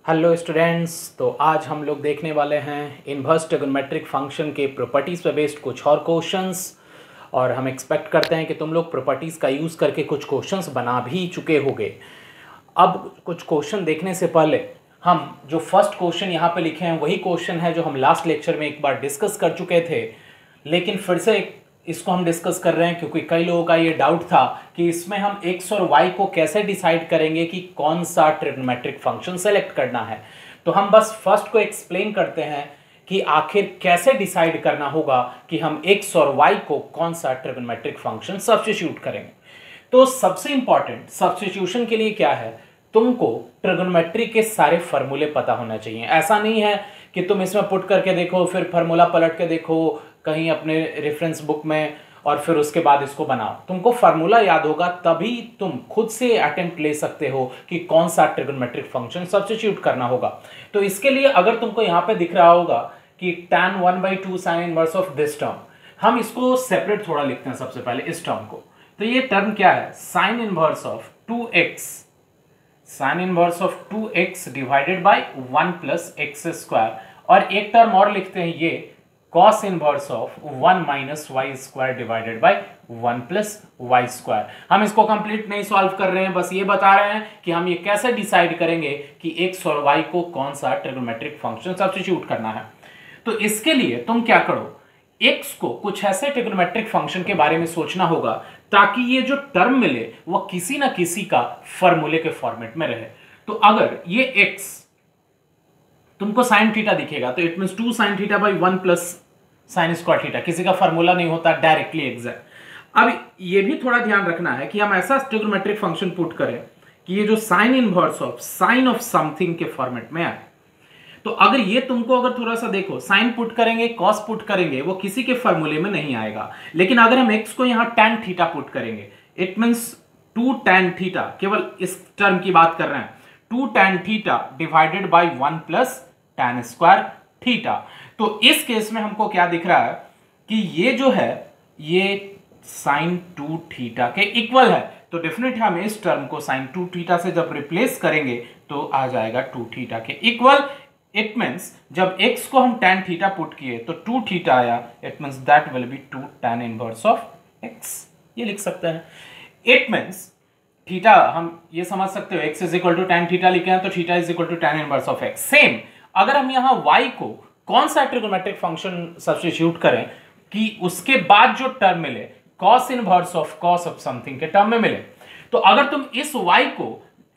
Hello students, तो आज हम लोग देखने वाले हैं इन्वर्स ट्रिगोनोमेट्रिक फंक्शन के प्रॉपर्टीज़ पे बेस्ड कुछ और क्वेश्चंस। और हम एक्सपेक्ट करते हैं कि तुम लोग प्रॉपर्टीज़ का यूज़ करके कुछ क्वेश्चंस बना भी चुके होगे। अब कुछ क्वेश्चन देखने से पहले हम जो फर्स्ट क्वेश्चन यहाँ पे लिखे हैं वही क्वेश्चन है जो हम लास्ट लेक्चर में एक बार डिस्कस कर चुके थे, लेकिन फिर से इसको हम डिस्कस कर रहे हैं क्योंकि कई लोगों का ये डाउट था कि इसमें हम x और y को कैसे डिसाइड करेंगे कि कौन सा ट्रिग्नोमेट्रिक फंक्शन सेलेक्ट करना है। तो हम बस फर्स्ट को एक्सप्लेन करते हैं कि आखिर कैसे डिसाइड करना होगा कि हम x और y को कौन सा ट्रिग्नोमेट्रिक फंक्शन सब्स्टिट्यूट करेंगे। तो सबसे इंपॉर्टेंट सब्स्टिट्यूशन के लिए क्या है, तुमको ट्रिग्नोमेट्री के सारे फार्मूले पता होना चाहिए। ऐसा नहीं है कि तुम इसमें पुट करके देखो, फिर फार्मूला पलट के देखो कहीं अपने रेफरेंस बुक में और फिर उसके बाद इसको बनाओ। तुमको फार्मूला याद होगा तभी तुम खुद से अटेम्प्ट ले सकते हो कि कौन सा ट्रिग्नोमेट्रिक फंक्शन सब्स्टिट्यूट करना होगा। तो इसके लिए अगर तुमको यहाँ पे दिख रहा होगा कि tan 1/2 sin inverse of this term, हम इसको सेपरेट थोड़ा लिखते हैं सबसे पहले इस टर्म को। तो ये टर्म क्या है, sine inverse of 2x, sine inverse of 2x divided by 1 plus x square. और एक टर्म और लिखते हैं ये cos inverse of 1 minus y square divided by 1 plus y square. हम इसको कंप्लीट नहीं सॉल्व कर रहे हैं, बस ये बता रहे हैं कि हम ये कैसे डिसाइड करेंगे कि x और y को कौन सा ट्रिग्नोमेट्रिक फंक्शन सब्स्टिट्यूट करना है। तो इसके लिए तुम क्या करो, x को कुछ ऐसे ट्रिग्नोमेट्रिक फंक्शन के बारे में सोचना होगा ताकि ये जो टर्म मिले वो किसी ना किसी का फॉर्मूले के फॉर्मेट में रहे। तो अगर ये x तुमको साइन थीटा दिखेगा तो it means 2 sine theta by 1 plus sine square theta, किसी का फॉर्मूला नहीं होता डायरेक्टली एग्जैक्ट। अब ये भी थोड़ा ध्यान रखना है कि हम ऐसा ट्रिग्नोमेट्रिक फंक्शन पुट करें कि ये जो sign inverse of sign of something के फॉर्मेट में आए। तो अगर ये तुमको अगर थोड़ा सा देखो, साइन पुट करेंगे कॉस पुट करेंगे वो किसी के फॉर्मूले में नहीं आएगा, लेकिन अगर हम एक्स को यहां tan थीटा पुट करेंगे इट मींस 2 tan थीटा, केवल इस टर्म की बात कर रहे हैं, 2 tan theta divided by 1 plus tan square theta. तो इस केस में हमको क्या दिख रहा है कि ये जो है ये साइन 2 थीटा के इक्वल है। तो डेफिनेटली हम इस टर्म को साइन 2 थीटा से जब रिप्लेस करेंगे तो आ जाएगा 2 थीटा के इक्वल। इट मींस जब x को हम tan थीटा पुट किए तो 2 थीटा आया, it means that will be 2 tan inverse of x। ये लिख सकते हैं। इट मींस थीटा हम ये समझ सकते हो x is equal to tan theta लिखे हैं तो theta is equal to tan inverse of x। Same अगर हम यहां y को कौन सा ट्रिग्नोमेट्रिक फंक्शन सब्स्टिट्यूट करें कि उसके बाद जो टर्म मिले cos inverse of cos of something के टर्म में मिले, तो अगर तुम इस y को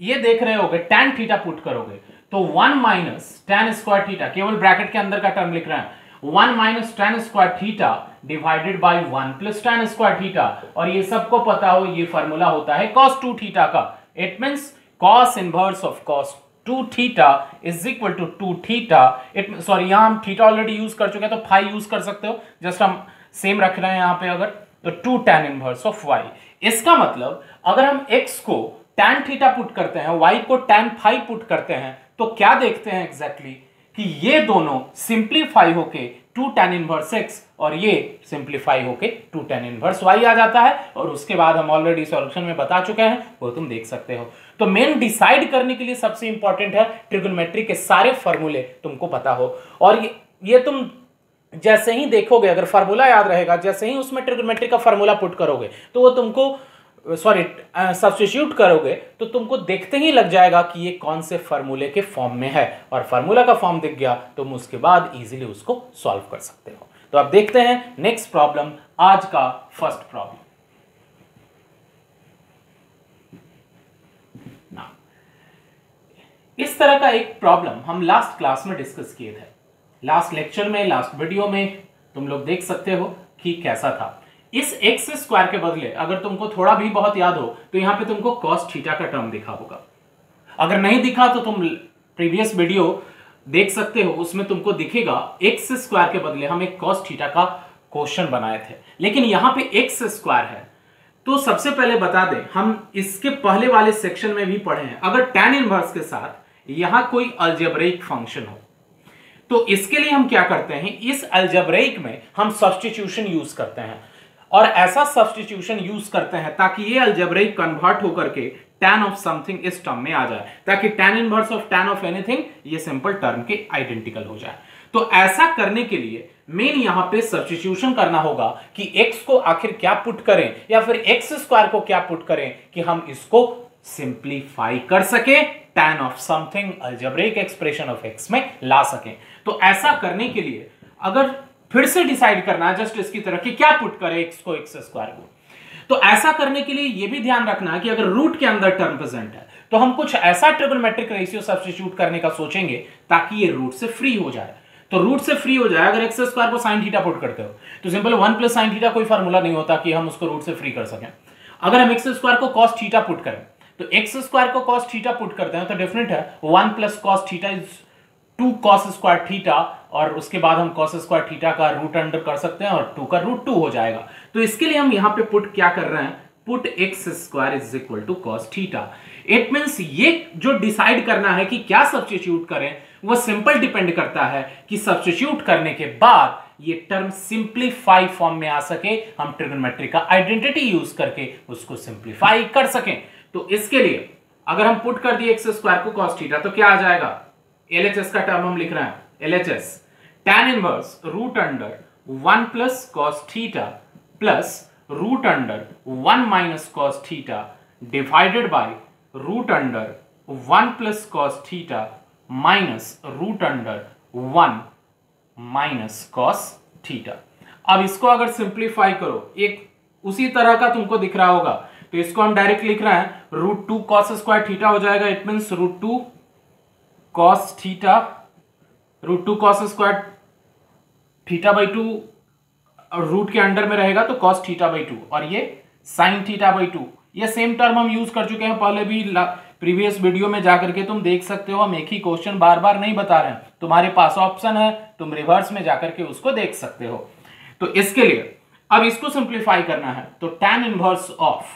ये देख रहे होगे tan थीटा पुट करोगे तो 1 माइनस tan स्क्वायर थीटा, केवल ब्रैकेट के अंदर का टर्म लिख रहे हैं, 1 minus tan square theta divided by 1 plus tan square theta. और ये सबको पता हो ये फार्मूला होता है cos 2 थीटा का। It means cos inverse of cos 2 theta is equal to 2 theta. Sorry यहां हम थीटा ऑलरेडी यूज कर चुके हैं तो फाई यूज कर सकते हो, जस्ट हम सेम रख रहे हैं यहां पे अगर, तो 2 tan इनवर्स ऑफ y। इसका मतलब अगर हम x को tan थीटा पुट करते हैं, y को tan फाई पुट करते हैं, तो क्या देखते हैं एग्जैक्टली कि ये दोनों सिंप्लीफाई होके 2 tan इनवर्स x और ये सिंप्लीफाई होके 2 tan इनवर्स y आ जाता है। और उसके बाद हम ऑलरेडी सॉल्यूशन में बता चुके हैं, वो तुम देख सकते हो। तो मेन डिसाइड करने के लिए सबसे इंपॉर्टेंट है ट्रिग्नोमेट्री के सारे फॉर्मूले तुमको पता हो। और ये तुम जैसे ही देखोगे, अगर फार्मूला याद रहेगा, जैसे ही उसमें ट्रिग्नोमेट्री का फार्मूला पुट करोगे तो वो तुमको सब्स्टिट्यूट करोगे तो तुमको देखते ही लग जाएगा कि ये कौन से फार्मूले के फॉर्म में है। और फार्मूला का फॉर्म दिख गया तुम उसके बाद इजीली उसको सॉल्व कर सकते हो। तो अब देखते हैं नेक्स्ट प्रॉब्लम, आज का फर्स्ट प्रॉब्लम। इस तरह का एक प्रॉब्लम हम लास्ट क्लास में डिस्कस किए थे, लास्ट लेक्चर में, लास्ट वीडियो में तुम लोग देख सकते हो कि कैसा था। इस एक्स स्क्वायर के बदले अगर तुमको थोड़ा भी बहुत याद हो तो यहां पे तुमको cos थीटा का टर्म दिखा होगा। अगर नहीं दिखा तो तुम प्रीवियस वीडियो देख सकते हो, उसमें तुमको दिखेगा एक्स स्क्वायर के बदले हम एक cos थीटा का क्वेश्चन बनाए थे, लेकिन यहां पे एक्स स्क्वायर है। तो सबसे पहले बता दें, हम इसके पहले वाले सेक्शन में भी पढ़े हैं, अगर tan इनवर्स के साथ यहां कोई अलजेब्रिक फंक्शन हो तो इसके लिए हम क्या करते हैं, इस अलजेब्रिक में हम सब्स्टिट्यूशन यूज करते हैं। और ऐसा सब्स्टिट्यूशन यूज करते हैं ताकि ये अलजेब्रिक कन्वर्ट होकर के tan ऑफ समथिंग इस टर्म में आ जाए, ताकि tan inverse of tan of anything ये सिंपल टर्म के आइडेंटिकल हो जाए। तो ऐसा करने के लिए मेन यहां पे सब्स्टिट्यूशन करना होगा कि x को आखिर क्या पुट करें या फिर x स्क्वायर को क्या पुट करें कि हम इसको सिंप्लीफाई कर सके, tan of something algebraic expression of x में ला सकें। तो ऐसा करने के लिए अगर फिर से डिसाइड करना है जस्ट इसकी तरह कि क्या पुट करें x को x स्क्वायर को, तो ऐसा करने के लिए यह भी ध्यान रखना है कि अगर रूट के अंदर टर्म प्रेजेंट है तो हम कुछ ऐसा ट्रिगोनोमेट्रिक रेशियो सब्स्टिट्यूट करने का सोचेंगे ताकि ये रूट से फ्री हो जाए। तो रूट से फ्री हो जाए, अगर एक्स स्क्वायर को साइन थीटा पुट करते हो तो सिंपल 1 प्लस साइन थीटा, कोई फार्मूला नहीं होता कि हम उसको रूट से फ्री कर सकें। अगर हम एक्स स्क्वायर को कॉस थीटा पुट करें तो एक्स स्क्वायर को कॉस थीटा पुट करते हैं तो डेफिनेट है 1 plus cos theta is 2 cos square theta, और उसके बाद हम कॉस स्क्वायर थीटा का रूट अंडर कर सकते हैं और 2 का रूट 2 हो जाएगा। तो इसके लिए हम यहां पे पुट क्या कर रहे हैं, put x square is equal to cos theta. It means ये जो डिसाइड करना है कि क्या सब्स्टिट्यूट करें वो सिंपल डिपेंड करता है कि सब्स्टिट्यूट करने के बाद ये टर्म सिंप्लीफाई फॉर्म में आ सके, हम ट्रिगोनोमेट्री का आइडेंटिटी यूज करके उसको सिंप्लीफाई कर सकें। तो इसके लिए अगर हम पुट कर दिए एक्स स्क्वायर को कॉस थीटा तो क्या आ जाएगा, एलएचएस का टर्म हम लिख रहे हैं, LHS tan inverse root under 1 plus cos theta plus root under 1 minus cos theta divided by root under 1 plus cos theta minus root under 1 minus cos theta. अब इसको अगर सिंप्लीफाई करो, एक उसी तरह का तुमको दिख रहा होगा, तो इसको हम डायरेक्ट लिख रहे हैं रूट 2 कॉस स्क्वायर थीटा हो जाएगा। It means root 2 cos theta, root 2 cos square theta by 2 root के अंडर में रहेगा तो कॉस थीटा बाई 2, और ये साइन थीटा बाई 2। ये सेम टर्म हम यूज कर चुके हैं पहले भी, प्रीवियस वीडियो में जाकर के तुम देख सकते हो। हम एक ही क्वेश्चन बार बार नहीं बता रहे हैं, तुम्हारे पास ऑप्शन है, तुम रिवर्स में जाकर के उसको देख सकते हो। तो इसके लिए अब इसको सिंप्लीफाई करना है तो tan इनवर्स ऑफ,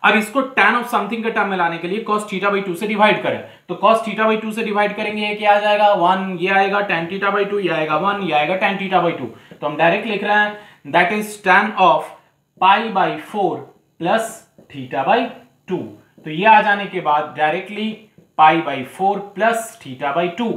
अब इसको tan ऑफ समथिंग के टर्म में लाने के लिए cos थीटा बाई 2 से डिवाइड करें, तो cos थीटा बाई 2 से डिवाइड करेंगे, ये क्या आ जाएगा 1, ये आएगा tan थीटा बाई 2, ये आएगा 1, ये आएगा tan थीटा बाई 2। तो हम डायरेक्ट लिख रहे हैं that is tan of pi by 4 plus theta by 2। तो ये आ जाने के बाद directly pi by 4 plus theta by 2,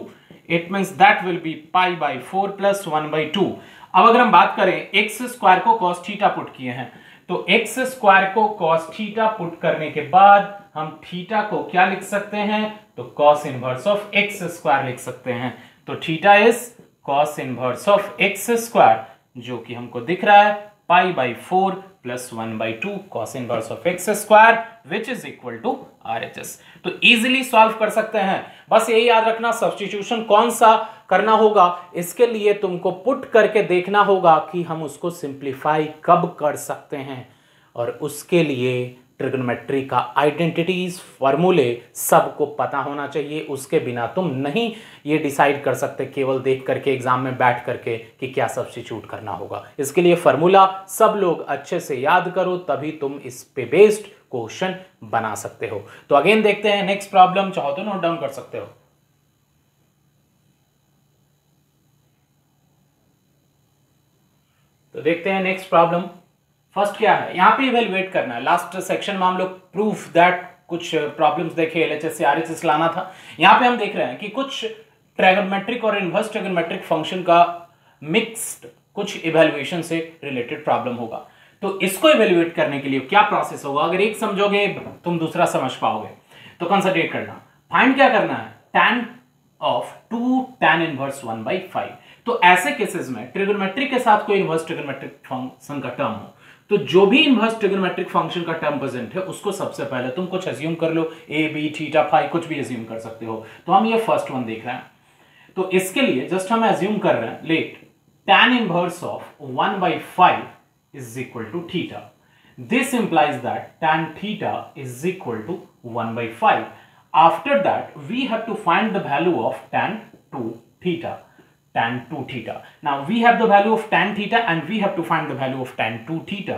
it means that will B pi by 4 plus 1 by 2। अब अगर हम बात करें एक्स स्क्वायर को कॉस थीटा पुट किए हैं, तो एक्स स्क्वायर को कॉस थीटा पुट करने के बाद हम थीटा को क्या लिख सकते हैं, तो cos inverse of x square लिख सकते हैं। तो theta is cos inverse of x square, जो कि हमको दिख रहा है pi by 4 plus 1 by 2 cos inverse of x square which is equal to RHS. तो इजीली सॉल्व कर सकते हैं। बस यही याद रखना सब्स्टिट्यूशन कौन सा करना होगा, इसके लिए तुमको पुट करके देखना होगा कि हम उसको सिंप्लीफाई कब कर सकते हैं, और उसके लिए ट्रिगोनोमेट्री का आइडेंटिटीज फॉर्मूले सबको पता होना चाहिए। उसके बिना तुम नहीं ये डिसाइड कर सकते केवल देख करके एग्जाम में बैठ करके कि क्या सब्स्टिट्यूट करना होगा। इसके लिए फॉर्मूला सब लोग अच्छे से याद करो, तभी तुम इस पे बेस्ड क्वेश्चन बना सकते हो। तो अगेन देखते हैं नेक्स्ट प्रॉब्लम, चाहो तो नोट डाउन कर सकते हो। तो देखते हैं नेक्स्ट प्रॉब्लम। फर्स्ट क्या है, यहां पे इवेलुएट करना है। लास्ट सेक्शन में हम लोग प्रूफ दैट कुछ प्रॉब्लम्स देखे, एलएचएस से आरएचएस लाना था। यहां पे हम देख रहे हैं कि कुछ ट्रिगोनोमेट्रिक और इनवर्स ट्रिगोनोमेट्रिक फंक्शन का मिक्स्ड कुछ इवेल्युएशन से रिलेटेड प्रॉब्लम होगा। तो इसको इवेल्युएट करने के लिए क्या प्रोसेस होगा, अगर एक समझोगे तुम दूसरा समझ पाओगे। तो कंसंट्रेट करना, फाइंड क्या करना है, tan ऑफ 2 tan इनवर्स 1/5। तो ऐसे केसेस में ट्रिगोनोमेट्रिक के साथ कोई इनवर्स ट्रिगोनोमेट्रिक फंक्शन का टर्म हो, तो जो भी इनवर्स ट्रिगोनोमेट्रिक फंक्शन का टर्म प्रेजेंट है उसको सबसे पहले तुम कुछ अज्यूम कर लो, ए बी थीटा फाई कुछ भी अज्यूम कर सकते हो। तो हम ये फर्स्ट वन देख रहे हैं। तो इसके लिए जस्ट हम अज्यूम कर रहे हैं, let tan inverse of 1/5 is equal to theta. This implies that tan theta is equal to 1/5. After that, we have to find the value of tan 2 theta. Tan 2 theta. Now, we have the value of tan theta and we have to find the value of tan 2 theta.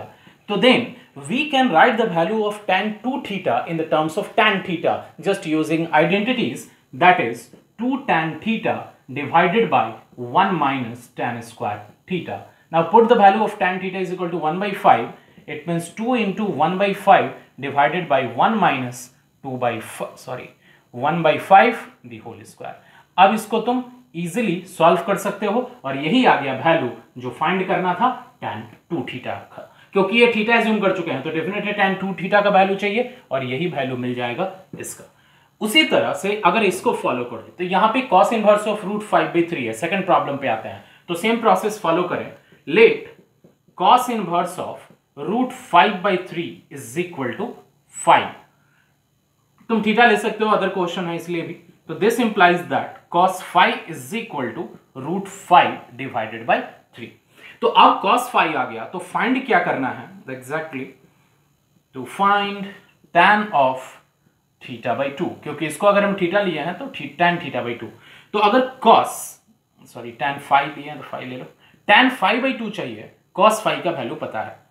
So then, we can write the value of tan 2 theta in the terms of tan theta just using identities, that is 2 tan theta divided by 1 minus tan square theta. Now put the value of tan theta is equal to 1/5. It means 2 into 1/5 divided by 1 minus 1/5 the whole square. अब इसको तुम easily solve कर सकते हो और यही आ गया value जो फाइंड करना था tan 2 थीटा का, क्योंकि ये थीटा एज्यूम कर चुके हैं तो डेफिनेटली tan 2 थीटा का वैल्यू चाहिए और यही वैल्यू मिल जाएगा इसका। उसी तरह से अगर इसको फॉलो करें तो यहां पे cos इनवर्स ऑफ √5/3 है। सेकंड प्रॉब्लम पे आते हैं तो सेम प्रोसेस फॉलो करें। Let cos inverse of √5/3 is equal to 5। तुम थीटा ले सकते हो, अदर क्वेश्चन है इसलिए भी। तो this implies that cos 5 is equal to √5 divided by 3। तो अब cos 5 आ गया तो फाइंड क्या करना है exactly, to find tan of theta by 2, क्योंकि इसको अगर हम थीटा लिए हैं तो tan थीटा बाई 2। तो अगर tan 5 लिए हैं तो 5 ले लो, tan 5/2 चाहिए, cos 5 का वैल्यू पता है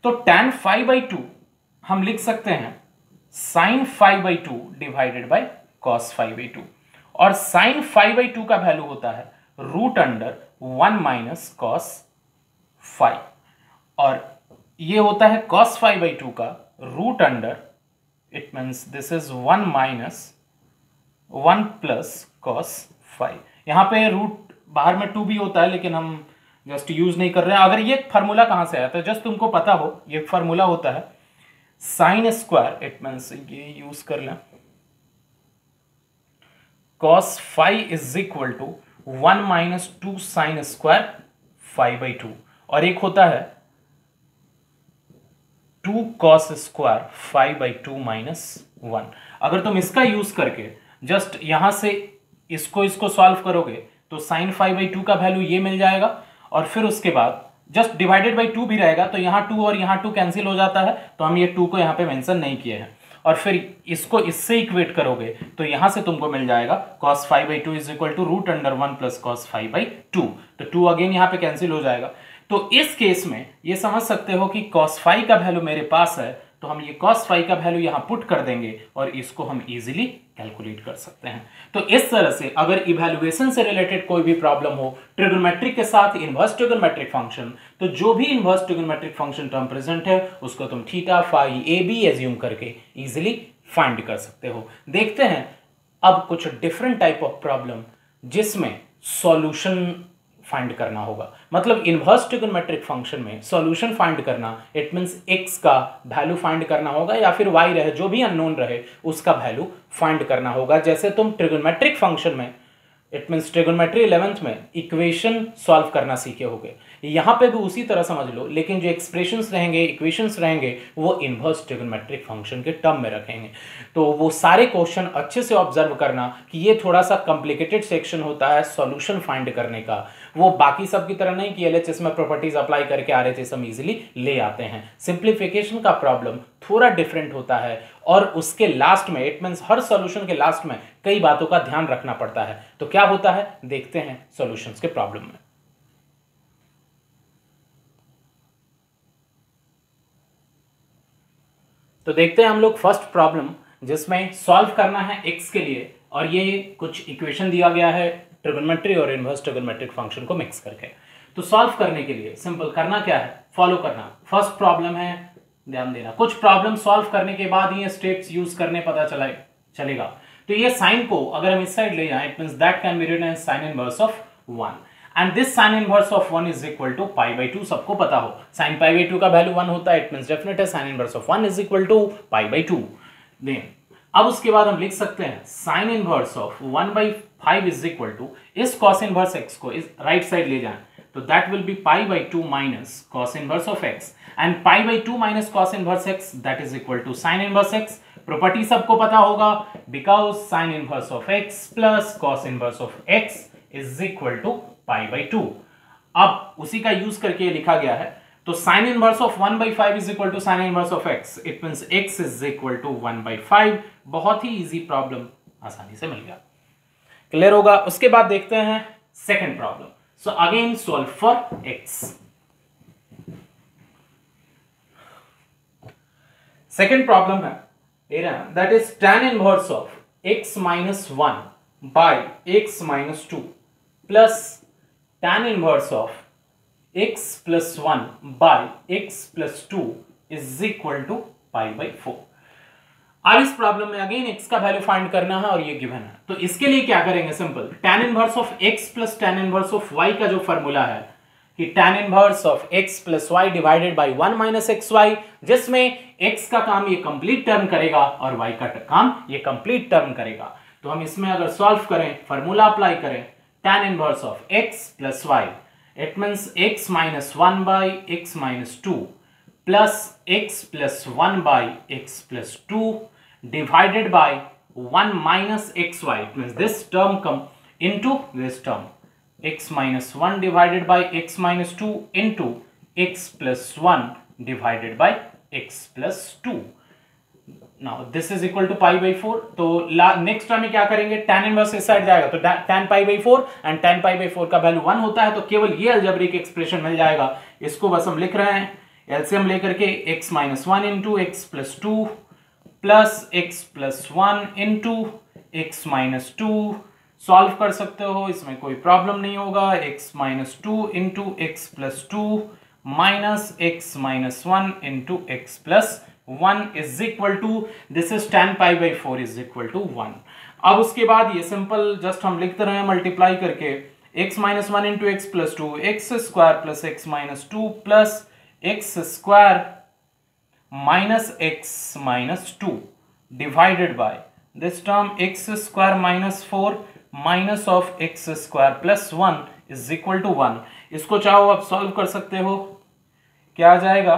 तो tan 5/2 हम लिख सकते हैं sin 5/2 डिवाइडेड बाई cos 5/2 और sin 5/2 का वैल्यू होता है √1 माइनस cos 5 और ये होता है cos 5/2 का √, it means this is 1 minus 1 plus cos 5। यहां पे रूट बाहर में 2 भी होता है लेकिन हम जस्ट यूज नहीं कर रहे हैं। अगर ये फार्मूला कहां से आया था जस्ट तुमको पता हो, ये फार्मूला होता है साइन स्क्वायर, इट मीन्स ये यूज कर लें, cos 5 is equal to 1 minus 2 sine square 5/2 और एक होता है 2 cos स्क्वायर 5/2 माइनस 1। अगर तुम इसका यूज करके जस्ट यहां से इसको सॉल्व करोगे तो साइन 5/2 का वैल्यू ये मिल जाएगा और फिर उसके बाद जस्ट डिवाइडेड बाई 2 भी रहेगा तो यहाँ 2 और यहाँ 2 कैंसिल हो जाता है तो हम ये 2 को यहाँ पे मेंशन नहीं किए हैं और फिर इसको इससे इक्वेट करोगे तो यहाँ से तुमको मिल जाएगा cos 5/2 is equal to √1 plus cos 5/2। तो 2 अगेन यहाँ पे कैंसिल हो जाएगा। तो इस केस में ये समझ सकते हो कि cos 5 का वैल्यू मेरे पास है तो हम ये cos 5 का वैल्यू यहाँ पुट कर देंगे और इसको हम इजीली कैलकुलेट कर सकते हैं। तो इस तरह से अगर इवैल्यूएशन से रिलेटेड कोई भी प्रॉब्लम हो ट्रिगोनोमेट्रिक के साथ इनवर्स ट्रिगोनोमेट्रिक फंक्शन, तो जो भी inverse trigonometric function term present है उसको तुम theta phi A B assume करके इजीली फाइंड कर सकते हो। देखते हैं अब कुछ डिफरेंट टाइप ऑफ प्रॉब्लम जिसमें सॉल्यूशन फाइंड करना होगा। मतलब इनवर्स ट्रिगोनोमेट्रिक फंक्शन में सॉल्यूशन फाइंड करना, इट मींस x का वैल्यू फाइंड करना होगा या फिर y रहे, जो भी अननोन रहे उसका वैल्यू फाइंड करना होगा। जैसे तुम ट्रिगोनोमेट्रिक फंक्शन में, इट मींस ट्रिगोनोमेट्री 11th में इक्वेशन सॉल्व करना सीखे होगे, यहाँ पे भी उसी तरह समझ लो, लेकिन जो एक्सप्रेशंस रहेंगे, इक्वेशंस रहेंगे वो इनवर्स ट्रिगोनोमेट्रिक फंक्शन के टर्म में रखेंगे। तो वो सारे क्वेश्चन अच्छे से ऑब्जर्व करना कि ये थोड़ा सा कॉम्प्लिकेटेड सेक्शन होता है सॉल्यूशन फाइंड करने का। वो बाकी सब की तरह नहीं कि एलएचएस में प्रॉपर्टीज अप्लाई करके आरएचएस हम इजीली ले आते हैं। सिंप्लीफिकेशन का प्रॉब्लम थोड़ा डिफरेंट होता है और उसके लास्ट में, इट मींस हर सॉल्यूशन के लास्ट में कई बातों का ध्यान रखना पड़ता है। तो क्या होता है देखते हैं सॉल्यूशंस के प्रॉब्लम में। तो देखते हैं हम लोग फर्स्ट प्रॉब्लम जिसमें सॉल्व करना है x के लिए और ये कुछ इक्वेशन दिया गया है ट्रिगोनोमेट्री और इनवर्स ट्रिगोनोमेट्रिक फंक्शन को मिक्स करके। तो सॉल्व करने के लिए सिंपल करना क्या है, फॉलो करना। फर्स्ट प्रॉब्लम है, ध्यान देना, कुछ प्रॉब्लम सॉल्व करने के बाद ये स्टेप्स यूज करने पता चलेगा। तो ये साइन को अगर हम इस साइड ले जाएं, it means that can be written as sine inverse of 1 and this sine inverse of 1 is equal to π/2। सबको पता हो साइन π/2 का वैल्यू 1 होता है, इट मींस डेफिनेट है sine inverse of 1 is equal to π/2। Then अब उसके बाद हम लिख सकते हैं sine inverse of 1/5 is equal to इस cos इनवर्स x को इस राइट साइड ले जाएं तो that will be π/2 minus cos inverse of x and π/2 minus cos inverse x that is equal to sine inverse x। Property सबको पता होगा, because sign inverse of x plus cos inverse of x is equal to π/2। अब उसी का use करके लिखा गया है तो sine inverse of 1/5 is equal to sine inverse of x, it means x is equal to 1/5। बहुत ही इजी प्रॉब्लम, आसानी से मिल गया, क्लियर होगा। उसके बाद देखते हैं second problem. So again solve for x। Second problem है that is tan inverse of x minus 1 by x minus 2 plus tan inverse of x plus 1 by x plus 2 is equal to π/4। अब इस problem में again x का value find करना है और ये given है, तो इसके लिए क्या करेंगे, simple tan inverse of x plus tan inverse of y का जो फॉर्मूला है कि tan inverse of x plus y divided by 1 minus xy, जिसमें x का काम ये कंप्लीट टर्म करेगा और y का काम ये कंप्लीट टर्म करेगा। तो हम इसमें अगर सॉल्व करें, फॉर्मूला अप्लाई करें, tan inverse of x plus y, it means x minus 1 by x minus 2 plus x plus 1 by x plus 2 divided by 1 minus xy, it means this term come into this term, x minus 1 divided by x minus 2 into x plus 1 divided by x plus 2. Now this is equal to π/4। तो next term में क्या करेंगे, tan inverse इस side जाएगा तो tan π/4 and tan π/4 का value 1 होता है, तो केवल ये अलजेब्रिक एक्सप्रेशन मिल जाएगा। इसको बस हम लिख रहे हैं एलसीएम लेकर के, x minus 1 into x plus 2 plus x plus 1 into x minus 2, solve कर सकते हो, इसमें कोई प्रॉब्लम नहीं होगा। x minus 2 into x plus 2 minus x minus 1 into x plus 1 is equal to, this is tan π/4 is equal to 1। अब उसके बाद ये सिंपल जस्ट हम लिखते रहे मल्टीप्लाई करके, x minus 1 into x plus 2, x square plus x minus 2 plus x square minus x minus 2 divided by this term x square minus 4 minus of x square plus 1 is equal to 1। इसको चाहो आप solve कर सकते हो, क्या आ जाएगा,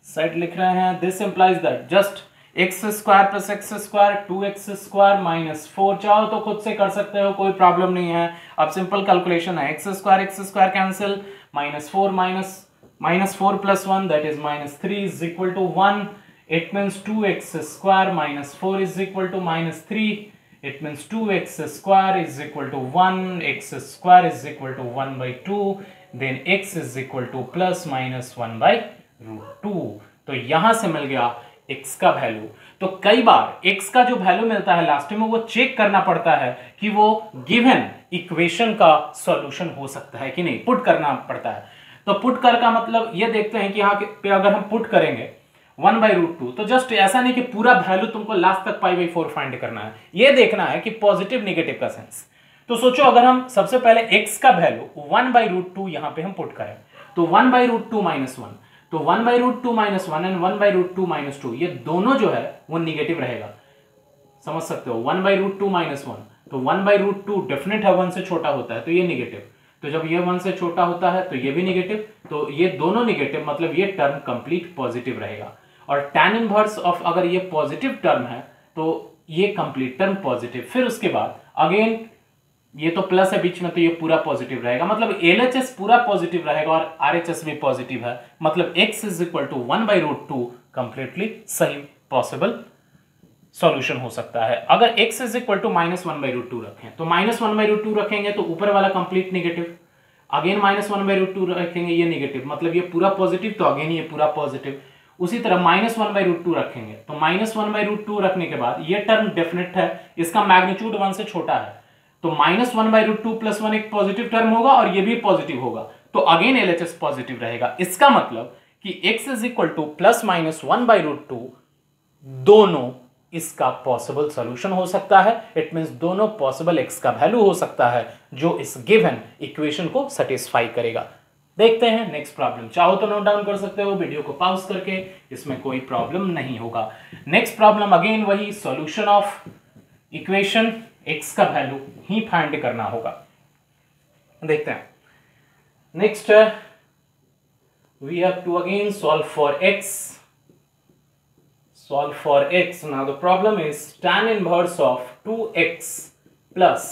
side लिख रहे हैं, this implies that just x square plus x square 2x square minus 4, चाहो तो खुद से कर सकते हो, कोई प्रॉब्लम नहीं है। अब सिंपल कैलकुलेशन है, x square cancel, minus 4 plus 1 that is minus 3 is equal to 1, it means 2x square minus 4 is equal to minus 3, it means 2x square is equal to 1, x square is equal to 1 by 2, then x is equal to plus minus 1 by root 2। तो यहां से मिल गया x का value. तो कई बार x का जो value मिलता है लास्ट में वो चेक करना पड़ता है कि वो गिवन इक्वेशन का सॉल्यूशन हो सकता है कि नहीं, पुट करना पड़ता है। तो पुट कर का मतलब ये देखते हैं कि यहाँ पे अगर हम पुट करेंगे 1/√2, तो जस्ट ऐसा नहीं कि पूरा वैल्यू तुमको लास्ट तक π/4 फाइंड करना है, ये देखना है कि पॉजिटिव नेगेटिव का सेंस। तो सोचो अगर हम सबसे पहले x का वैल्यू 1/√2 यहाँ पे हम पुट करें, तो 1/√2 माइनस 1, तो 1/√2 माइनस 1 एंड 1/√2 माइनस 2, ये दोनों जो है वो निगेटिव रहेगा, समझ सकते हो। 1/√2 माइनस 1, तो 1/√2 डेफिनेट है 1 से छोटा होता है, तो ये निगेटिव, तो जब ये 1 से छोटा होता है तो ये भी निगेटिव, तो ये दोनों निगेटिव, मतलब ये टर्म कंप्लीट पॉजिटिव रहेगा। और tan इनवर्स ऑफ अगर ये पॉजिटिव टर्म है तो ये कंप्लीट टर्म पॉजिटिव, फिर उसके बाद अगेन ये तो प्लस है बीच में, तो ये पूरा पॉजिटिव रहेगा, मतलब LHS पूरा पॉजिटिव रहेगा और RHS भी पॉजिटिव है, मतलब x is equal to 1/√2 completely सही पॉसिबल सॉल्यूशन हो सकता है। अगर x इज इक्वल टू -1/√2 रखें, तो -1/√2 रखेंगे तो ऊपर वाला कंप्लीट नेगेटिव, अगेन -1/√2 रखेंगे ये नेगेटिव, मतलब ये पूरा पॉजिटिव, तो अगेन ये पूरा पॉजिटिव। उसी तरह -1/√2 रखेंगे, तो -1/√2 रखने के बाद ये टर्म डेफिनेट है, इसका मैग्नीट्यूड 1 से छोटा है, तो -1/√2 प्लस 1 एक पॉजिटिव टर्म होगा और ये भी पॉजिटिव होगा, तो अगेन LHS पॉजिटिव रहेगा। इसका मतलब कि x is equal two plus minus 1/√2 दोनों इसका पॉसिबल सॉल्यूशन हो सकता है। इट मींस दोनों पॉसिबल x का वैल्यू हो सकता है जो इस गिवन इक्वेशन को सेटिस्फाई करेगा। देखते हैं नेक्स्ट प्रॉब्लम, चाहो तो नोट डाउन कर सकते हो वीडियो को पॉज करके, इसमें कोई प्रॉब्लम नहीं होगा। नेक्स्ट प्रॉब्लम अगेन वही सॉल्यूशन ऑफ इक्वेशन, x का वैल्यू ही फाइंड करना होगा। देखते हैं next, we have to again solve for x। Solve for x. Now the problem is tan inverse of 2x plus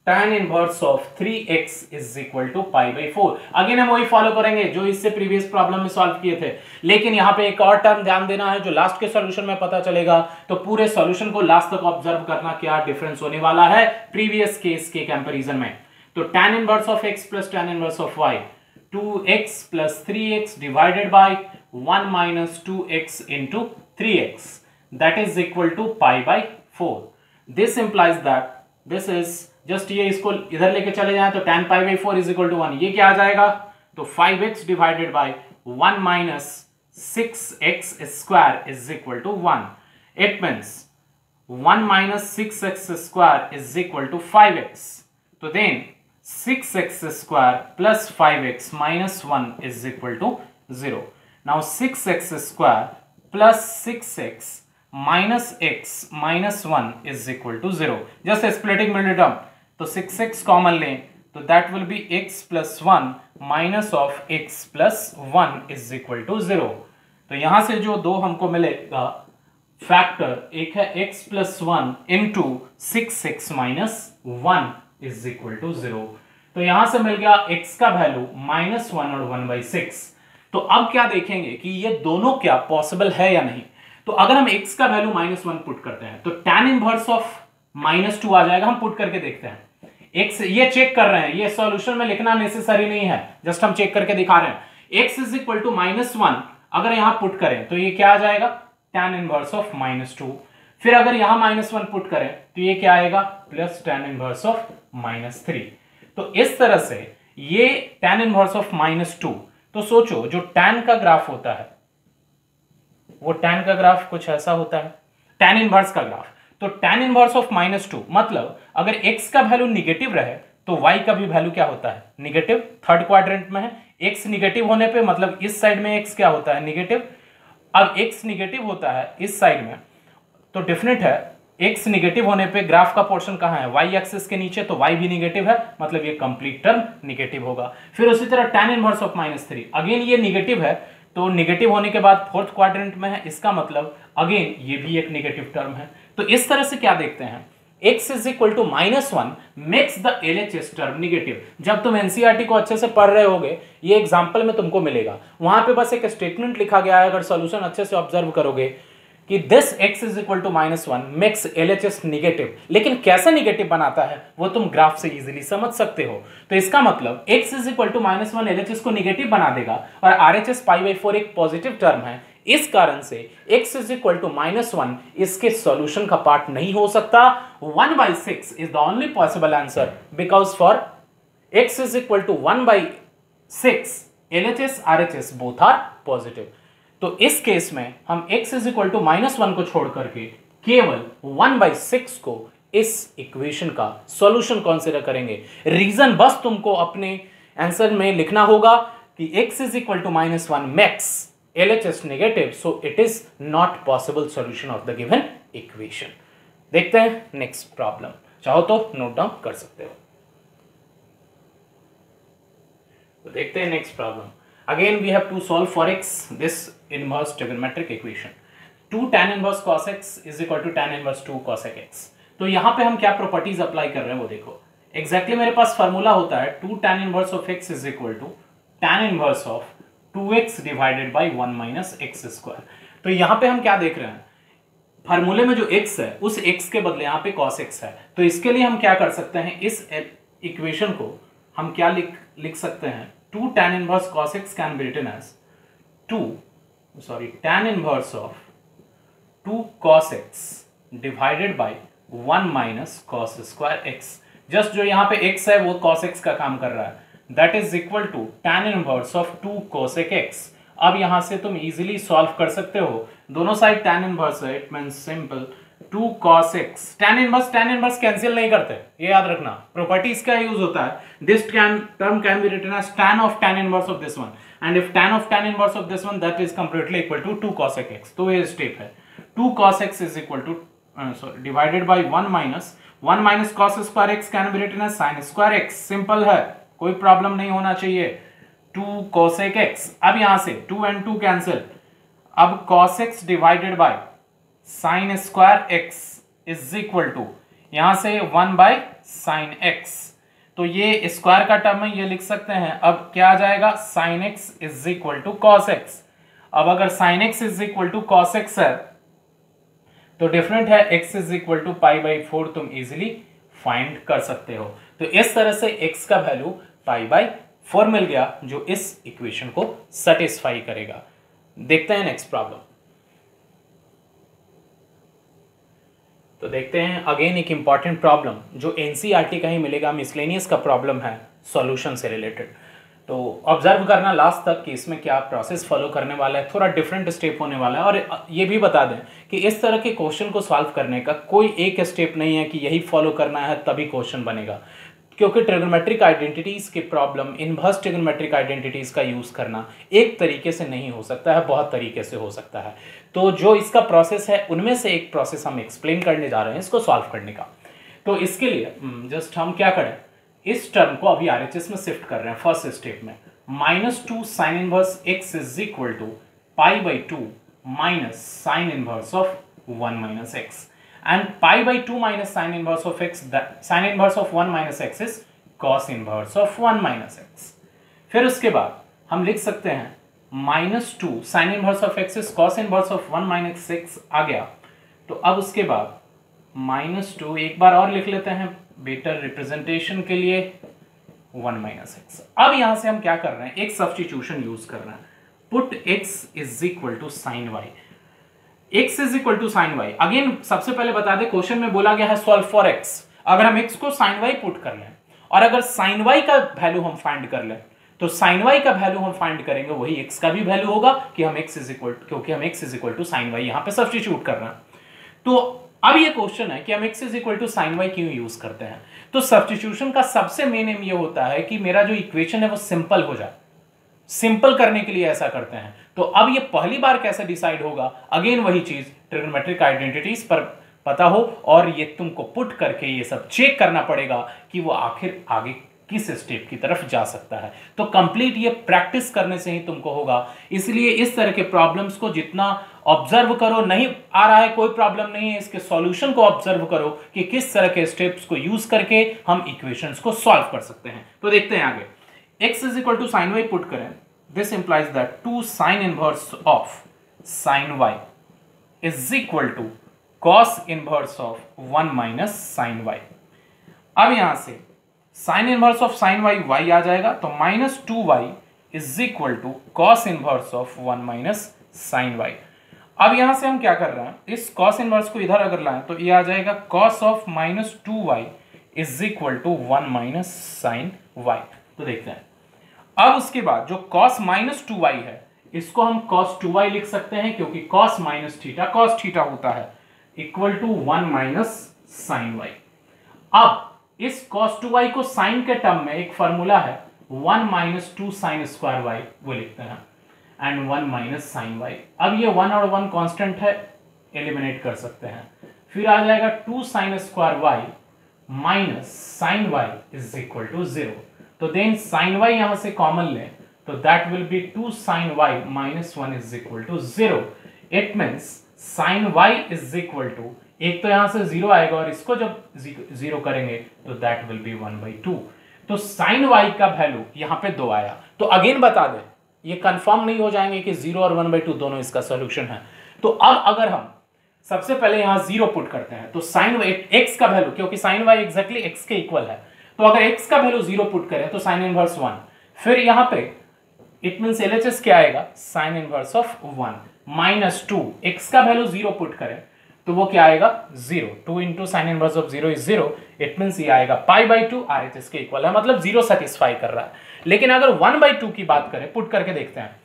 tan inverse of 3x is equal to π/4। Again हम वही follow करेंगे जो इससे प्रीवियस प्रॉब्लम में solve किए थे, लेकिन यहाँ पे एक और टर्म ध्यान देना है जो लास्ट के सॉल्यूशन में पता चलेगा, तो पूरे सॉल्यूशन को लास्ट तक ऑब्जर्व करना क्या डिफरेंस होने वाला है प्रीवियस केस के कंपैरिजन में। तो tan inverse of x plus tan inverse of y, 2x plus 3x divided by 1 minus 2x into 3x, that is equal to π/4। This implies that this is just ये इसको इधर लेके चले जाएं तो tan π/4 is equal to 1, ये क्या आ जाएगा, तो 5x divided by 1 minus 6x square is equal to 1. It means 1 minus 6x square is equal to 5x. तो then 6x square plus 5x minus 1 is equal to 0. Now 6x square plus 6x minus x minus 1 is equal to 0. Just splitting middle term. तो 6x common लें तो that will be x plus 1 minus of x plus 1 is equal to 0. तो यहां से जो दो हमको मिलेगा फैक्टर, एक है x plus 1 into 6x minus 1 is equal to 0. तो यहां से मिल गया x का वैल्यू -1 और 1/6. तो अब क्या देखेंगे कि ये दोनों क्या पॉसिबल है या नहीं. तो अगर हम x का वैल्यू -1 पुट करते हैं तो tan इनवर्स ऑफ -2 आ जाएगा. हम पुट करके देखते हैं. x ये चेक कर रहे हैं, ये सॉल्यूशन में लिखना नेसेसरी नहीं है, जस्ट हम चेक करके दिखा रहे हैं. x इज इक्वल टू -1 अगर यहां पुट करें तो ये क्या आ जाएगा, tan इनवर्स ऑफ -2. फिर अगर यहां -1 पुट करें तो ये क्या आएगा, प्लस tan इनवर्स ऑफ -3. तो इस तरह से ये tan इनवर्स ऑफ -2. तो सोचो जो tan का ग्राफ होता है वो tan का ग्राफ कुछ ऐसा होता है, tan इनवर्स का ग्राफ. तो tan इनवर्स ऑफ -2 मतलब अगर x का वैल्यू निगेटिव रहे तो y का भी वैल्यू क्या होता है, निगेटिव. थर्ड क्वाड्रेंट में है, x निगेटिव होने पे मतलब इस साइड में x क्या होता है, निगेटिव. अब x निगेटिव होता है इस साइड में तो डिफरेंट है, x निगेटिव होने पे ग्राफ का पोर्शन कहां है, y एक्सिस के नीचे, तो y भी निगेटिव है मतलब ये कंप्लीट टर्म निगेटिव होगा. फिर उसी तरह tan इनवर्स ऑफ -3 अगेन ये निगेटिव है तो निगेटिव होने के बाद फोर्थ क्वाड्रेंट में है, इसका मतलब अगेन ये भी एक निगेटिव टर्म है. तो इस तरह से क्या देखते हैं, x is equal to -1 makes the LHS term negative. जब तुम एनसीईआरटी को अच्छे से पढ़ रहे होगे ये एग्जांपल में तुमको मिलेगा, वहां पे बस एक स्टेटमेंट लिखा गया है, अगर सॉल्यूशन अच्छे से ऑब्जर्व करोगे कि this x is equal to -1 makes LHS negative. लेकिन कैसे निगेटिव बनाता है वो तुम ग्राफ से इजीली समझ सकते हो. तो इसका मतलब x is equal to -1 LHS को निगेटिव बना देगा और RHS π/4 एक पॉजिटिव टर्म है. इस कारण से x इज इक्वल टू -1 इसके सॉल्यूशन का पार्ट नहीं हो सकता. 1/6 is the only possible answer because for x is equal to 1/6 LHS RHS both are positive. तो इस केस में हम x इज इक्वल टू -1 को छोड़ करके केवल 1/6 को इस इक्वेशन का सॉल्यूशन कंसीडर करेंगे. रीजन बस तुमको अपने आंसर में लिखना होगा कि x is equal to -1 makes LHS negative, so it is not possible solution of the given equation. देखते हैं नेक्स्ट प्रॉब्लम, चाहो तो नोट डाउन कर सकते हो. तो देखते हैं next problem. Again we have to solve for x this inverse trigonometric equation. 2 tan inverse cos x is equal to tan inverse 2 cosec x. तो यहाँ पे हम क्या प्रॉपर्टीज अप्लाई कर रहे हैं वो देखो. एग्जैक्टली मेरे पास फार्मूला होता है 2 tan inverse of x is equal to tan inverse of 2x divided by 1 minus x square. तो यहाँ पे हम क्या देख रहे हैं, फार्मूले में जो x है उस x के बदले यहाँ पे cos x है. तो इसके लिए हम क्या कर सकते हैं, इस इक्वेशन को हम क्या लिख सकते हैं, 2 tan inverse cos x can be written as tan inverse of 2 cos x divided by 1 minus cos square x. Just जो यहाँ पे x है वो cos x का काम कर रहा है, that is equal to tan inverse of 2 cosec x. अब यहाँ से तुम इजीली सॉल्व कर सकते हो, दोनों साइड tan inverse है, it means simple 2 cos x. tan inverse cancel नहीं करते, ये याद रखना, प्रॉपर्टीज का यूज होता है. This term can be written as tan of tan inverse of this one, and if tan of tan inverse of this one that is completely equal to 2 cosec x. तो ये step है 2 cos x is equal to divided by 1 minus cos square x can be written as sin square x. Simple है, कोई problem नहीं होना चाहिए. 2 cosec x, अब यहां से 2 and 2 कैंसिल, अब cos x divided by sin square x is equal to यहां से 1 बाय sin x. तो ये स्क्वायर का टर्म है, ये लिख सकते हैं. अब क्या आ जाएगा, sin x is equal to cos x. अब अगर sin x is equal to cos x है तो डिफरेंट है, x इज इक्वल टू π/4 तुम इजीली फाइंड कर सकते हो. तो इस तरह से x का वैल्यू π/4 मिल गया जो इस इक्वेशन को सेटिस्फाई करेगा. देखते हैं नेक्स्ट प्रॉब्लम. तो देखते हैं अगेन एक इंपॉर्टेंट प्रॉब्लम जो एनसीईआरटी का ही मिलेगा, मिसलेनियस का प्रॉब्लम है सॉल्यूशन से रिलेटेड. तो ऑब्जर्व करना लास्ट तक कि इसमें क्या प्रोसेस फॉलो करने वाला है, थोड़ा डिफरेंट स्टेप होने वाला है। और ये भी बता दें कि इस तरह के क्वेश्चन को सॉल्व करने का कोई एक स्टेप नहीं है कि यही फॉलो करना है तभी क्वेश्चन बनेगा, क्योंकि ट्रिग्नोमेट्रिक आइडेंटिटीज के प्रॉब्लम, इनवर्स ट्रिग्नोमेट्रिक आइडेंटिटीज का यूज करना एक तरीके से नहीं हो सकता है, बहुत तरीके से हो सकता है। तो जो इसका प्रोसेस है उनमें से एक प्रोसेस हम एक्सप्लेन करने जा रहे हैं इसको सॉल्व करने का। तो इसके लिए जस्ट हम क्या करें, इस टर्म को अभी RHS में शिफ्ट कर रहे हैं फर्स्ट स्टेप में। -2 sin inverse x is equal to π/2 minus sine inverse of 1 minus x, and π/2 minus sine inverse of x, sine inverse of 1 minus x is cos inverse of 1 minus x। फिर उसके बाद हम लिख सकते हैं -2 sine inverse of x is cos inverse of 1 minus x आ गया। तो अब उसके बाद -2 एक बार और लिख लेते हैं बेटर रिप्रेजेंटेशन के लिए 1 माइनस x। अब यहां से हम क्या कर रहे हैं, एक सब्स्टिट्यूशन यूज कर रहे हैं, put x is equal to sine y, x is equal to sine y। Again सबसे पहले बता दें क्वेश्चन में बोला गया है सॉल्व फॉर x। अगर हम x को साइन y पुट कर लें और अगर साइन y का वैल्यू हम फाइंड कर लें तो साइन y का वैल्यू हम फाइंड करेंगे वही x का भी वैल्यू होगा कि हम x इज इक्वल, क्योंकि हम x is equal to sine y यहां पे सब्स्टिट्यूट कर रहे हैं। तो अब ये क्वेश्चन है कि हम x is equal to sine Y क्यों यूज करते हैं। तो सब्स्टिट्यूशन का सबसे मेन एम ये होता है कि मेरा जो इक्वेशन है वो सिंपल हो जाए, सिंपल करने के लिए ऐसा करते हैं। तो अब ये पहली बार कैसे डिसाइड होगा, अगेन वही चीज ट्रिग्नोमेट्रिक आइडेंटिटीज पर पता हो और ये तुमको पुट करके ये सब चेक करना पड़ेगा कि वो आखिर आगे किस स्टेप की तरफ जा सकता है। तो कंप्लीट ये प्रैक्टिस करने से ही तुमको होगा। इसलिए इस तरह के प्रॉब्लम्स को जितना ऑब्जर्व करो, नहीं आ रहा है कोई प्रॉब्लम नहीं है, इसके सॉल्यूशन को ऑब्जर्व करो कि किस तरह के स्टेप्स को यूज करके हम इक्वेशंस को सॉल्व कर सकते हैं। तो देखते हैं आगे, x is equal to sine y put करें, this implies that 2 sine inverse of sine Y is equal to cos inverse of 1 minus sine Y. अब यहां से sine inverse of sine y y आ जाएगा, तो -2y is equal to cos inverse of 1 minus sine Y. अब यहां से हम क्या कर रहे हैं, इस कॉस इनवर्स को इधर अगर लाएं तो ये आ जाएगा cos of -2y is equal to 1 minus sine Y. तो देखते हैं अब उसके बाद जो कॉस -2y है इसको हम कॉस 2y लिख सकते हैं, क्योंकि cos minus theta cos theta होता है, equal to 1 minus sine Y. अब इस cos 2y को साइन के टर्म में एक फॉर्मूला है 1 माइनस 2 साइन स्क्वायर वाई, वो लिखते हैं, एंड 1 माइनस साइन वाई। अब ये 1 और 1 कांस्टेंट है, एलिमिनेट कर सकते हैं। फिर आ जाएगा 2 sine square Y minus sine Y is equal to 0। तो देन साइन वाई यहां से कॉमन लें तो that will be 2 sine Y minus 1 is equal to 0। It means sine Y is equal to, एक तो यहां से 0 आएगा और इसको जब 0 करेंगे तो दैट विल बी 1/2। तो साइन वाई का वैल्यू यहां पे 2 आया। तो अगेन बता दें ये कंफर्म नहीं हो जाएंगे कि 0 और 1/2 दोनों इसका सॉल्यूशन है। तो अब अगर हम सबसे पहले यहां 0 पुट करते हैं तो साइन एक्स का वैल्यू, क्योंकि साइन वाई एग्जैक्टली एक्स के इक्वल है, तो अगर एक्स का वैल्यू 0 पुट करें तो साइन इनवर्स 1, फिर यहां पे इट मींस एलएचएस क्या आएगा, sine inverse of 1 minus 2, x का वैल्यू 0 पुट करें तो वो क्या आएगा 0, 2 into sine inverse of 0 is 0। It means ये आएगा π/2 RHS के इक्वल है, मतलब 0 सेटिस्फाई कर रहा है। लेकिन अगर 1/2 की बात करें, पुट करके देखते हैं,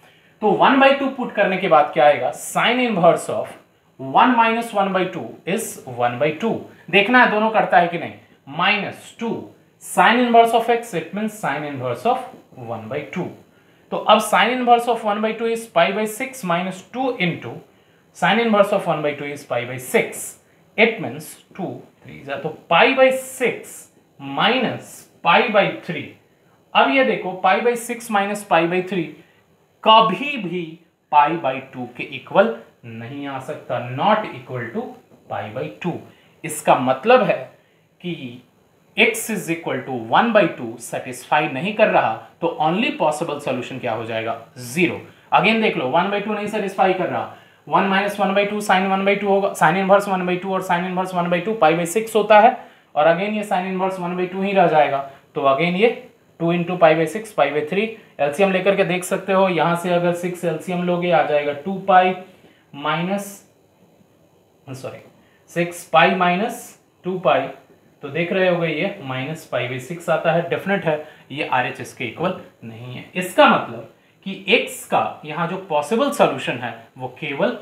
तो 1/2 पुट करने के बाद क्या आएगा, sine inverse of 1 minus 1/2 is 1/2। देखना है दोनों करता है कि नहीं, -2 sine inverse of x, it means sine inverse of 1/2। तो अब sine inverse of 1/2 is π/6 minus 2 into sine inverse of 1/2 is π/6। It means 2 3 तो π/6 माइनस π/3। अब ये देखो π/6 माइनस π/3 कभी भी π/2 के इक्वल नहीं आ सकता, नॉट इक्वल टू π/2। इसका मतलब है कि x is equal to 1/2 satisfy नहीं कर रहा, तो ओनली पॉसिबल सोल्यूशन क्या हो जाएगा, 0। अगेन देख लो 1/2 नहीं सेटिस्फाई कर रहा, 1 माइनस 1/2 साइन 1/2 होगा, साइन इनवर्स 1/2 और साइन इनवर्स 1/2 π/6 होता है, और अगेन ये साइन इनवर्स 1/2 ही रह जाएगा। तो अगेन ये 2 इंटू π/6 π/3 एलसीएम लेकर के देख सकते हो। यहां से अगर 6 एलसीएम लोगे आ जाएगा 2π माइनस 6π माइनस 2π, तो देख रहे होगे ये -5/6 आता है। डेफिनेट है ये RHS के इक्वल नहीं है। इसका मतलब कि x का यहाँ जो पॉसिबल सॉल्यूशन है वो केवल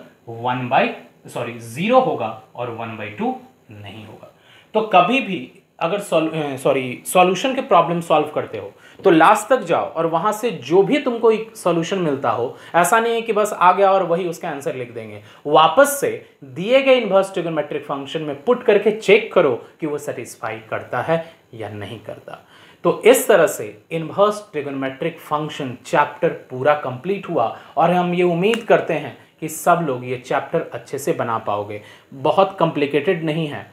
0 होगा और 1/2 नहीं होगा। तो कभी भी अगर सॉल्यूशन के प्रॉब्लम सॉल्व करते हो तो लास्ट तक जाओ और वहां से जो भी तुमको एक सॉल्यूशन मिलता हो, ऐसा नहीं है कि बस आ गया और वही उसका आंसर लिख देंगे, वापस से दिए गए इन्वर्स ट्रिगोनोमेट्रिक फंक्शन में पुट करके चेक करो कि वो सेटिस्फाई करता है या नहीं करता। तो इस तरह से इन्वर्स ट्रिगोनोमेट्रिक फंक्शन चैप्टर पूरा कंप्लीट हुआ और हम ये उम्मीद करते हैं कि सब लोग ये चैप्टर अच्छे से बना पाओगे। बहुत कॉम्प्लिकेटेड नहीं है।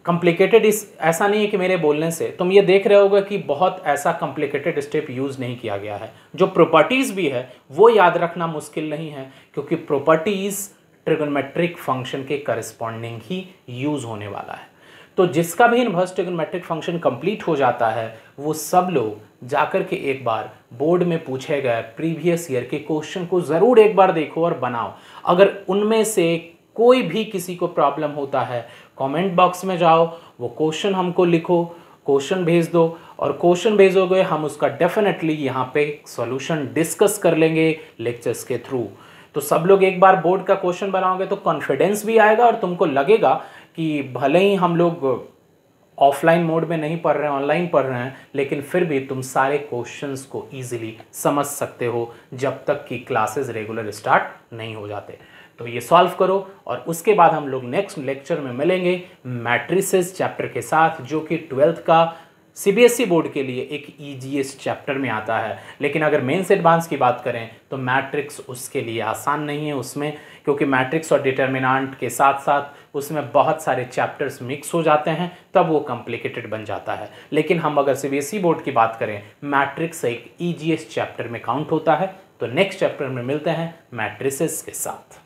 कॉम्प्लिकेटेड ऐसा नहीं है कि मेरे बोलने से तुम ये देख रहे होगे कि बहुत ऐसा कॉम्प्लिकेटेड स्टेप यूज़ नहीं किया गया है। जो प्रॉपर्टीज़ भी है वो याद रखना मुश्किल नहीं है, क्योंकि प्रॉपर्टीज़ ट्रिगोनोमेट्रिक फंक्शन के करस्पॉन्डिंग ही यूज़ होने वाला है। तो जिसका भी इन्वर्स ट्रिगोनोमेट्रिक फंक्शन कंप्लीट हो जाता है वो सब लोग जाकर के एक बार बोर्ड में पूछे गए प्रीवियस ईयर के क्वेश्चन को ज़रूर एक बार देखो और बनाओ। अगर उनमें से कोई भी किसी को प्रॉब्लम होता है, कमेंट बॉक्स में जाओ, वो क्वेश्चन हमको लिखो, क्वेश्चन भेज दो, और क्वेश्चन भेजोगे हम उसका डेफिनेटली यहाँ पे सॉल्यूशन डिस्कस कर लेंगे लेक्चर्स के थ्रू। तो सब लोग एक बार बोर्ड का क्वेश्चन बनाओगे तो कॉन्फिडेंस भी आएगा और तुमको लगेगा कि भले ही हम लोग ऑफलाइन मोड में नहीं पढ़ रहे हैं, ऑनलाइन पढ़ रहे हैं, लेकिन फिर भी तुम सारे क्वेश्चंस को इजीली समझ सकते हो जब तक कि क्लासेस रेगुलर स्टार्ट नहीं हो जाते। तो ये सॉल्व करो और उसके बाद हम लोग नेक्स्ट लेक्चर में मिलेंगे मैट्रिसेस चैप्टर के साथ, जो कि 12th का CBSE बोर्ड के लिए एक EGS चैप्टर में आता है। लेकिन अगर मेंस एडवांस की बात करें तो मैट्रिक्स उसके लिए आसान नहीं है उसमें, क्योंकि मैट्रिक्स और डिटर्मिनेंट के साथ साथ उसमें बहुत सारे चैप्टर्स मिक्स हो जाते हैं, तब वो कॉम्प्लिकेटेड बन जाता है। लेकिन हम अगर CBSE बोर्ड की बात करें, मैट्रिक्स एक EGS चैप्टर में काउंट होता है। तो नेक्स्ट चैप्टर में मिलते हैं मैट्रिसेस के साथ।